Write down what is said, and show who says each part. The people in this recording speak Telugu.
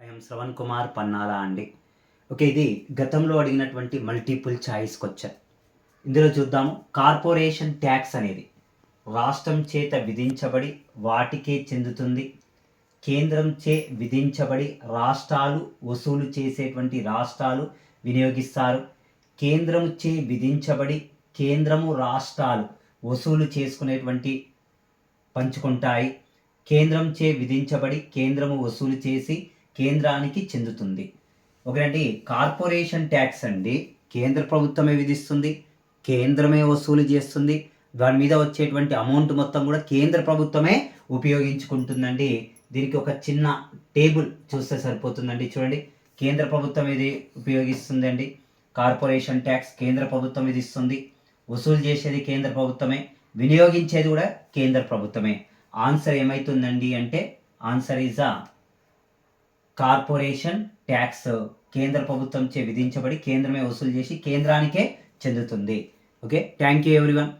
Speaker 1: ఐఎమ్ శ్రవణ్ కుమార్ పన్నాల అండి. ఓకే, ఇది గతంలో అడిగినటువంటి మల్టిపుల్ చాయిస్ క్వశ్చన్. ఇందులో చూద్దాము. కార్పొరేషన్ ట్యాక్స్ అనేది రాష్ట్రం చేత విధించబడి వాటికే చెందుతుంది. కేంద్రం చే విధించబడి రాష్ట్రాలు వసూలు చేసేటువంటి రాష్ట్రాలు వినియోగిస్తారు. కేంద్రం చే విధించబడి కేంద్రము రాష్ట్రాలు వసూలు చేసుకునేటువంటి పంచుకుంటాయి. కేంద్రం చే విధించబడి కేంద్రము వసూలు చేసి కేంద్రానికి చెందుతుంది. ఒకటి కార్పొరేషన్ ట్యాక్స్ అండి, కేంద్ర ప్రభుత్వమే విధిస్తుంది, కేంద్రమే వసూలు చేస్తుంది. దాని మీద వచ్చేటువంటి అమౌంట్ మొత్తం కూడా కేంద్ర ప్రభుత్వమే ఉపయోగించుకుంటుందండి. దీనికి ఒక చిన్న టేబుల్ చూస్తే సరిపోతుందండి. చూడండి, కేంద్ర ప్రభుత్వం ఇది ఉపయోగిస్తుందండి. కార్పొరేషన్ ట్యాక్స్ కేంద్ర ప్రభుత్వం విధిస్తుంది, వసూలు చేసేది కేంద్ర ప్రభుత్వమే, వినియోగించేది కూడా కేంద్ర ప్రభుత్వమే. ఆన్సర్ ఏమవుతుందండి అంటే ఆన్సర్ ఈజ్ కార్పొరేషన్ ట్యాక్స్. కేంద్ర ప్రభుత్వం చే విధించబడి కేంద్రమే వసూలు చేసి కేంద్రానికే చెందుతుంది. Okay, thank you everyone.